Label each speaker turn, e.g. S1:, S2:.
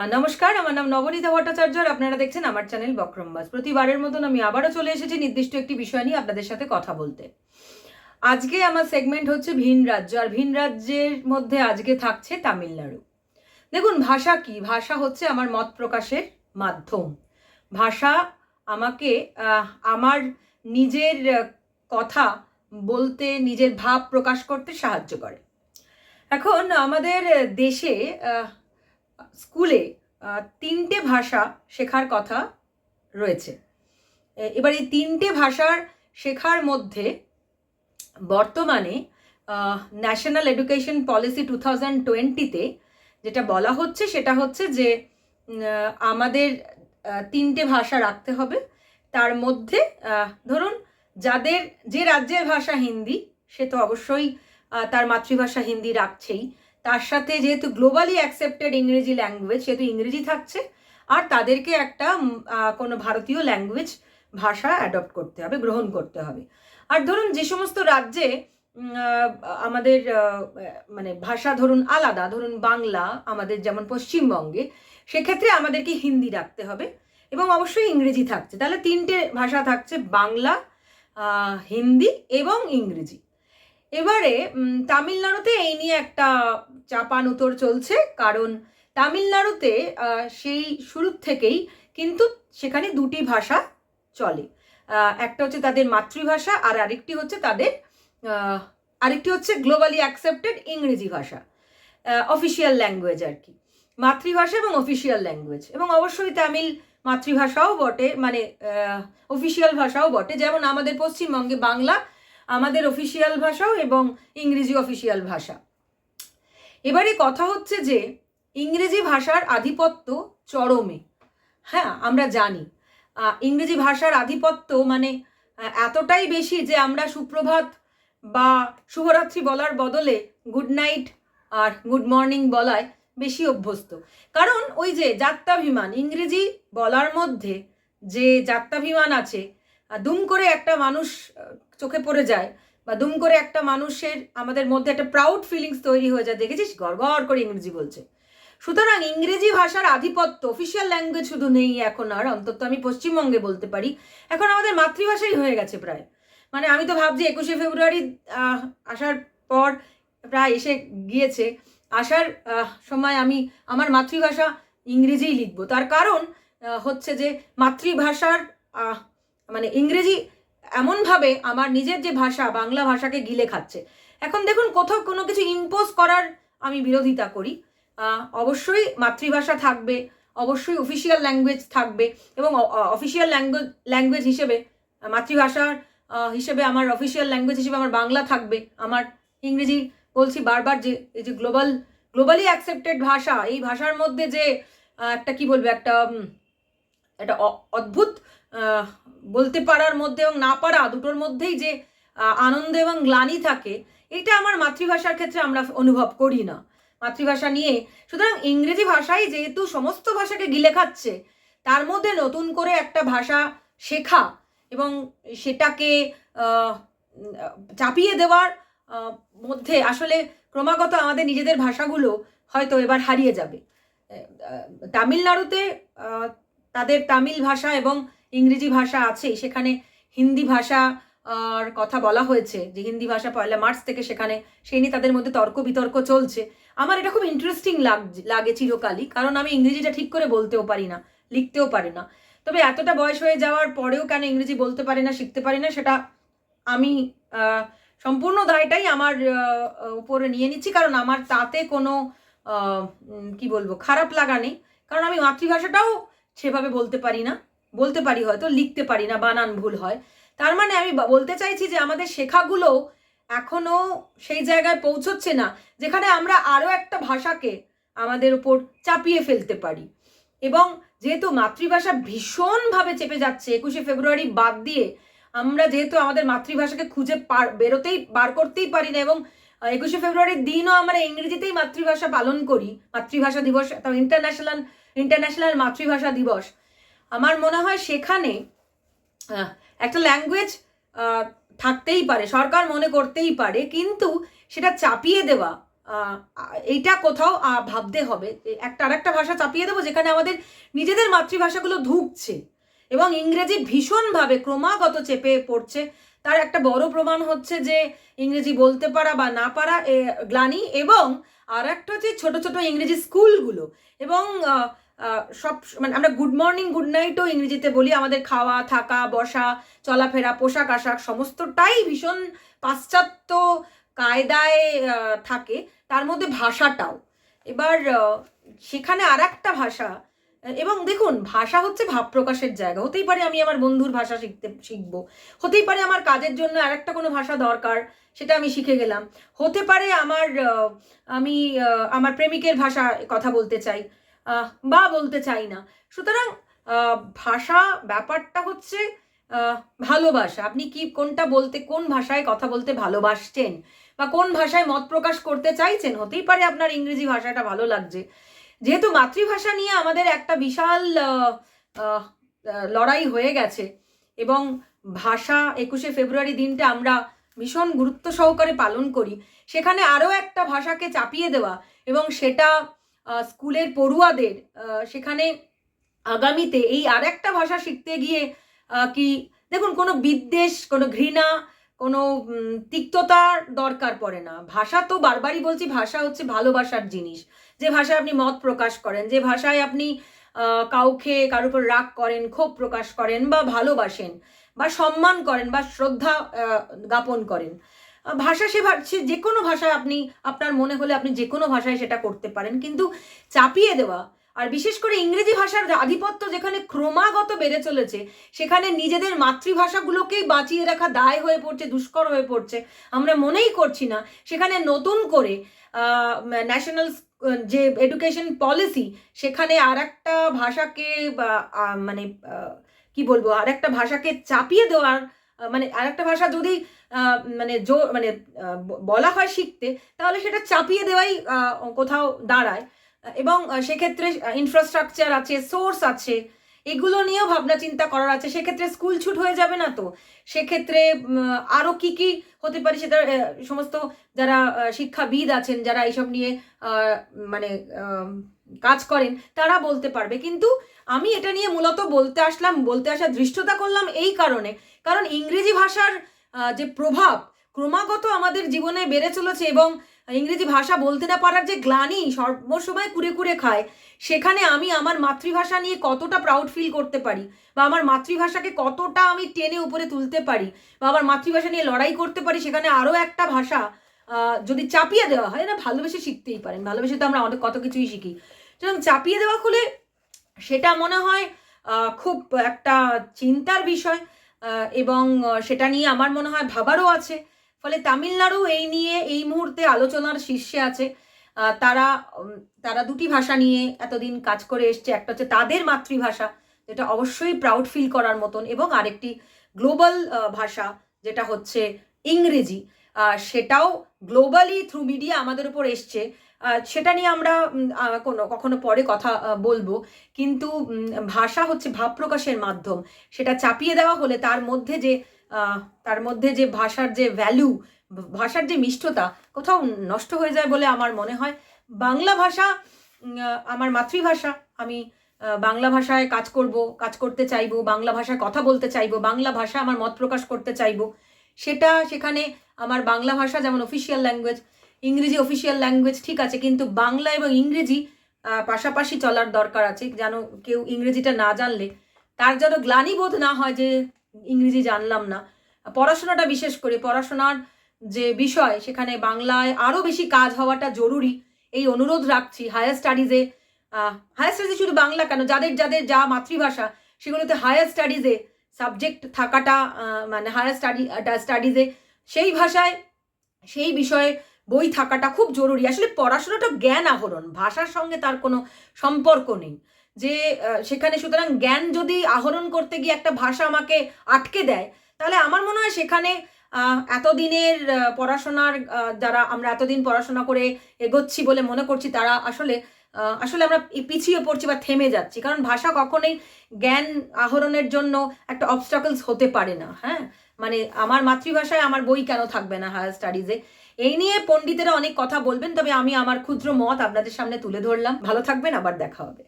S1: নমস্কার, আমার নাম নবনীতা ভট্টাচার্য আর আপনারা দেখছেন আমার চ্যানেল বক্রমবাজ। প্রতিবারের মতন আমি আবারও চলে এসেছি নির্দিষ্ট একটি বিষয় নিয়ে আপনাদের সাথে কথা বলতে। আজকে আমার সেগমেন্ট হচ্ছে ভিন রাজ্য, আর ভিন রাজ্যের মধ্যে আজকে থাকছে তামিলনাড়ু। দেখুন, ভাষা কি? ভাষা হচ্ছে আমার মত প্রকাশের মাধ্যম। ভাষা আমাকে আমার নিজের কথা বলতে, নিজের ভাব প্রকাশ করতে সাহায্য করে। এখন আমাদের দেশে স্কুলে তিনটে ভাষা শেখার কথা রয়েছে। এবার এই তিনটে ভাষার শেখার মধ্যে বর্তমানে ন্যাশনাল এডুকেশন পলিসি 2020-তে যেটা বলা হচ্ছে সেটা হচ্ছে যে আমাদের তিনটে ভাষা রাখতে হবে। তার মধ্যে ধরুন, যে রাজ্যের ভাষা হিন্দি, সে তো অবশ্যই তার মাতৃভাষা হিন্দি রাখছেই। তার সাথে যেহেতু গ্লোবালি অ্যাকসেপ্টেড ইংরেজি ল্যাঙ্গুয়েজ, সেহেতু ইংরেজি থাকছে। আর তাদেরকে একটা কোনো ভারতীয় ল্যাঙ্গুয়েজ ভাষা অ্যাডপ্ট করতে হবে, গ্রহণ করতে হবে। আর ধরুন, যে সমস্ত রাজ্যে আমাদের মানে ভাষা ধরুন আলাদা, ধরুন বাংলা আমাদের যেমন পশ্চিমবঙ্গে, সেক্ষেত্রে আমাদেরকে হিন্দি রাখতে হবে এবং অবশ্যই ইংরেজি থাকছে। তাহলে তিনটে ভাষা থাকছে, বাংলা, হিন্দি এবং ইংরেজি। এবারে তামিলনাড়ুতে এই নিয়ে একটা চাপানুতোর চলছে, কারণ তামিলনাড়ুতে সেই শুরুর থেকেই কিন্তু সেখানে দুটি ভাষা চলে। একটা হচ্ছে তাদের মাতৃভাষা, আর আরেকটি হচ্ছে গ্লোবালি অ্যাকসেপ্টেড ইংরেজি ভাষা, অফিসিয়াল ল্যাঙ্গুয়েজ আর কি। মাতৃভাষা এবং অফিসিয়াল ল্যাঙ্গুয়েজ, এবং অবশ্যই তামিল মাতৃভাষাও বটে, মানে অফিসিয়াল ভাষাও বটে। যেমন আমাদের পশ্চিমবঙ্গে বাংলা আমাদের অফিসিয়াল ভাষাও এবং ইংরেজি অফিসিয়াল ভাষা। এবারে কথা হচ্ছে যে ইংরেজি ভাষার আধিপত্য চরমে। হ্যাঁ, আমরা জানি ইংরেজি ভাষার আধিপত্য মানে এতটাই বেশি যে আমরা সুপ্রভাত বা শুভরাত্রি বলার বদলে গুড নাইট আর গুড মর্নিং বলায় বেশি অভ্যস্ত। কারণ ওই যে জাত্যাভিমান, ইংরেজি বলার মধ্যে যে জাত্যাভিমান আছে, দুম করে একটা মানুষ চোখে পড়ে যায়, বা দুম করে একটা মানুষের আমাদের মধ্যে একটা প্রাউড ফিলিংস তৈরি হয়ে যায়, দেখেছিস গড়গড় করে ইংরেজি বলছে। সুতরাং ইংরেজি ভাষার আধিপত্য, অফিসিয়াল ল্যাঙ্গুয়েজ শুধু নেই এখন আর, অন্তত আমি পশ্চিমবঙ্গে বলতে পারি, এখন আমাদের মাতৃভাষাই হয়ে গেছে প্রায়। মানে আমি তো ভাবছি 21শে ফেব্রুয়ারি আসার পর প্রায় এসে গিয়েছে, আসার সময় আমি আমার মাতৃভাষা ইংরেজিই লিখবো। তার কারণ হচ্ছে যে মাতৃভাষার মানে ইংরেজি এমনভাবে আমার নিজের যে ভাষা বাংলা ভাষাকে গিলে খাচ্ছে। এখন দেখুন, কোথাও কোনো কিছু ইম্পোজ করার আমি বিরোধিতা করি। অবশ্যই মাতৃভাষা থাকবে, অবশ্যই অফিসিয়াল ল্যাঙ্গুয়েজ থাকবে, এবং অফিসিয়াল ল্যাঙ্গুয়েজ হিসেবে মাতৃভাষার হিসেবে আমার অফিসিয়াল ল্যাঙ্গুয়েজ হিসেবে আমার বাংলা থাকবে। আমার ইংরেজি বলছি বারবার, যে এই যে গ্লোবালি অ্যাকসেপ্টেড ভাষা, এই ভাষার মধ্যে যে একটা কি বলবো, একটা অদ্ভুত বলতে পারার মধ্যে এবং না পারা, দুটোর মধ্যেই যে আনন্দ এবং গ্লানি থাকে, এটা আমার মাতৃভাষার ক্ষেত্রে আমরা অনুভব করি না মাতৃভাষা নিয়ে। সুতরাং ইংরেজি ভাষাই যেহেতু সমস্ত ভাষাকে গিলে খাচ্ছে, তার মধ্যে নতুন করে একটা ভাষা শেখা এবং সেটাকে চাপিয়ে দেওয়ার মধ্যে আসলে ক্রমাগত আমাদের নিজেদের ভাষাগুলো হয়তো এবার হারিয়ে যাবে। তামিলনাড়ুতে তাদের তামিল ভাষা এবং ইংরেজি ভাষা আছেই, সেখানে হিন্দি ভাষা আর কথা বলা হয়েছে যে হিন্দি ভাষা 1 মার্চ থেকে সেখানে, সেই নিয়ে তাদের মধ্যে তর্ক বিতর্ক চলছে। আমার এটা খুব ইন্টারেস্টিং লাগে চিরকালই, কারণ আমি ইংরেজিটা ঠিক করে বলতেও পারি না, লিখতেও পারি না। তবে এতটা বয়স হয়ে যাওয়ার পরেও কেন ইংরেজি বলতে পারি না, শিখতে পারি না, সেটা আমি সম্পূর্ণ দায়টাই আমার উপরে নিয়ে নিচ্ছি। কারণ আমার তাতে কোনো কি বলবো, খারাপ লাগা নেই, কারণ আমি মাতৃভাষাটাও সেভাবে বলতে পারি না, বলতে পারি হয়তো, লিখতে পারি না, বানান ভুল হয়। তার মানে আমি বলতে চাইছি যে আমাদের শেখাগুলো এখনো সেই জায়গায় পৌঁছচ্ছে না যেখানে আমরা আরও একটা ভাষাকে আমাদের উপর চাপিয়ে ফেলতে পারি। এবং যেহেতু মাতৃভাষা ভীষণভাবে চেপে যাচ্ছে, 21শে ফেব্রুয়ারি বাদ দিয়ে আমরা যেহেতু আমাদের মাতৃভাষাকে খুঁজে বার করতেই পারি না, এবং 21শে ফেব্রুয়ারির দিনও আমরা ইংরেজিতেই মাতৃভাষা পালন করি, মাতৃভাষা দিবস, ইন্টারন্যাশনাল মাতৃভাষা দিবস। আমার মনে হয় সেখানে একটা ল্যাঙ্গুয়েজ থাকতেই পারে, সরকার মনে করতেই পারে, কিন্তু সেটা চাপিয়ে দেওয়া এইটা কোথাও ভাবতে হবে, একটা আরেকটা ভাষা চাপিয়ে দেবো যেখানে আমাদের নিজেদের মাতৃভাষাগুলো ধুঁকছে এবং ইংরেজি ভীষণভাবে ক্রমাগত চেপে পড়ছে। তার একটা বড় প্রমাণ হচ্ছে যে ইংরেজি বলতে পারা বা না পারা গ্লানি, এবং আর একটা হচ্ছে ছোট ছোট ইংরেজি স্কুলগুলো, এবং সব মানে আমরা গুড মর্নিং গুড নাইটও ইংরেজিতে বলি। আমাদের খাওয়া থাকা বসা চলাফেরা পোশাক আশাক সমস্তটাই ভীষণ পাশ্চাত্য কায়দায় থাকে, তার মধ্যে ভাষাটাও। এবার সেখানে আর একটা ভাষা, এবং দেখুন ভাষা হচ্ছে ভাব প্রকাশের জায়গা। হতেই পারে আমি আমার বন্ধুর ভাষা শিখবো, হতেই পারে আমার কাজের জন্য আর একটা কোনো ভাষা দরকার, সেটা আমি শিখে গেলাম। হতে পারে আমি আমার প্রেমিকের ভাষা কথা বলতে চাই বা বলতে চাই না। সুতরাং ভাষা ব্যাপারটা হচ্ছে ভালোবাসা। আপনি কি কোনটা বলতে, কোন ভাষায় কথা বলতে ভালোবাসছেন বা কোন ভাষায় মত প্রকাশ করতে চাইছেন। হতেই পারে আপনার ইংরেজি ভাষাটা ভালো লাগছে। যেহেতু মাতৃভাষা নিয়ে আমাদের একটা বিশাল লড়াই হয়ে গেছে, এবং ভাষা 21শে ফেব্রুয়ারি দিনটা আমরা ভীষণ গুরুত্ব সহকারে পালন করি, সেখানে আরও একটা ভাষাকে চাপিয়ে দেওয়া এবং সেটা স্কুলের পড়ুয়াদের সেখানে আগামীতে এই আর একটা ভাষা শিখতে গিয়ে কি, দেখুন কোনো বিদ্বেষ, কোনো ঘৃণা, কোনো তিক্ততার দরকার পড়ে না। ভাষা তো বারবারই বলছি, ভাষা হচ্ছে ভালোবাসার জিনিস। যে ভাষায় আপনি মত প্রকাশ করেন, যে ভাষায় আপনি কাউকে কারোর উপর রাগ করেন, ক্ষোভ প্রকাশ করেন বা ভালোবাসেন বা সম্মান করেন বা শ্রদ্ধা জ্ঞাপন করেন, ভাষা সে যে কোনো ভাষায় আপনি আপনার মনে হলে আপনি যে কোনো ভাষায় সেটা করতে পারেন। কিন্তু চাপিয়ে দেওয়া, আর বিশেষ করে ইংরেজি ভাষার আধিপত্য যেখানে ক্রমাগত বেড়ে চলেছে, সেখানে নিজেদের মাতৃভাষাগুলোকেই বাঁচিয়ে রাখা দায় হয়ে পড়ছে, দুষ্কর হয়ে পড়ছে। আমরা মনেই করছি না সেখানে নতুন করে ন্যাশনাল যে এডুকেশন পলিসি, সেখানে আর একটা ভাষাকে মানে কি বলবো, আর একটা ভাষাকে চাপিয়ে দেওয়ার, মানে আর একটা ভাষা যদি মানে বলা হয় শিখতে, তাহলে সেটা চাপিয়ে দেওয়াই কোথাও দাঁড়ায়। এবং সেক্ষেত্রে ইনফ্রাস্ট্রাকচার আছে, সোর্স আছে, এগুলো নিয়েও ভাবনা চিন্তা করার আছে। সেক্ষেত্রে স্কুল ছুট হয়ে যাবে না তো? সেক্ষেত্রে আরও কি কি হতে পারে সেটা সমস্ত যারা শিক্ষাবিদ আছেন, যারা এইসব নিয়ে মানে কাজ করেন, তারা বলতে পারবে। কিন্তু আমি এটা নিয়ে মূলত বলতে আসার দৃষ্টতা করলাম এই কারণে, কারণ ইংরেজি ভাষার যে প্রভাব ক্রমাগত আমাদের জীবনে বেড়ে চলেছে, এবং ইংরেজি ভাষা বলতে না পারার যে গ্লানি সর্বসময় কুড়ে কুড়ে খায়, সেখানে আমি আমার মাতৃভাষা নিয়ে কতটা প্রাউড ফিল করতে পারি, বা আমার মাতৃভাষাকে কতটা আমি টেনে উপরে তুলতে পারি, বা আমার মাতৃভাষা নিয়ে লড়াই করতে পারি, সেখানে আরও একটা ভাষা যদি চাপিয়ে দেওয়া হয়, না ভালোবেসে শিখতেই পারেন, ভালোবেসে তো আমরা অনেক কত কিছুই শিখি। সুতরাং চাপিয়ে দেওয়া হলে সেটা মনে হয় খুব একটা চিন্তার বিষয়, এবং সেটা নিয়ে আমার মনে হয় ভাবারও আছে। ফলে তামিলনাড়ু এই নিয়ে এই মুহূর্তে আলোচনার শীর্ষে আছে। তারা দুটি ভাষা নিয়ে এতদিন কাজ করে এসছে। একটা হচ্ছে তাদের মাতৃভাষা, যেটা অবশ্যই প্রাউড ফিল করার মতন, এবং আরেকটি গ্লোবাল ভাষা যেটা হচ্ছে ইংরেজি, সেটাও গ্লোবালি থ্রু মিডিয়া আমাদের উপর এসছে। সেটা নিয়ে আমরা কখনো পরে কথা বলবো। কিন্তু ভাষা হচ্ছে ভাব প্রকাশের মাধ্যম, সেটা চাপিয়ে দেওয়া হলে তার মধ্যে যে ভাষার যে ভ্যালু, ভাষার যে মিষ্টতা কোথাও নষ্ট হয়ে যায় বলে আমার মনে হয়। বাংলা ভাষা আমার মাতৃভাষা, আমি বাংলা ভাষায় কাজ করতে চাইবো, বাংলা ভাষায় কথা বলতে চাইবো, বাংলা ভাষা আমার মত প্রকাশ করতে চাইবো। সেখানে আমার বাংলা ভাষা যেমন অফিসিয়াল ল্যাঙ্গুয়েজ, ইংরেজি অফিসিয়াল ল্যাঙ্গুয়েজ, ঠিক আছে, কিন্তু বাংলা এবং ইংরেজি পাশাপাশি চলার দরকার আছে। যেন কেউ ইংরেজিটা না জানলে তার যেন গ্লানি বোধ না হয় যে ইংরেজি জানলাম না। পড়াশোনাটা, বিশেষ করে পড়াশোনার যে বিষয়, সেখানে বাংলায় আরও বেশি কাজ হওয়াটা জরুরি, এই অনুরোধ রাখছি। হায়ার স্টাডিজে শুধু বাংলা কেন, যাদের যা মাতৃভাষা সেগুলোতে হায়ার স্টাডিজে সাবজেক্ট থাকাটা, মানে হায়ার স্টাডিজে সেই ভাষায় সেই বিষয়ে বই থাকাটা খুব জরুরি। আসলে পড়াশোনাটা জ্ঞান আহরণ, ভাষার সঙ্গে তার কোনো সম্পর্ক নেই যে সেখানে। সুতরাং জ্ঞান যদি আহরণ করতে গিয়ে একটা ভাষা আমাকে আটকে দেয়, তাহলে আমার মনে হয় সেখানে এতদিনের পড়াশোনার যারা আমরা এতদিন পড়াশোনা করে এগোচ্ছি বলে মনে করছি, তারা আসলে আমরা পিছিয়ে পড়ছি বা থেমে যাচ্ছি। কারণ ভাষা কখনোই জ্ঞান আহরণের জন্য একটা অবস্টাকলস হতে পারে না। হ্যাঁ, মানে আমার মাতৃভাষায় আমার বই কেন থাকবে না হায়ার স্টাডিজে? এই নিয়ে পণ্ডিতেরা অনেক কথা বলবেন, তবে আমি আমার ক্ষুদ্র মত আপনাদের সামনে তুলে ধরলাম। ভালো থাকবেন, আবার দেখা হবে।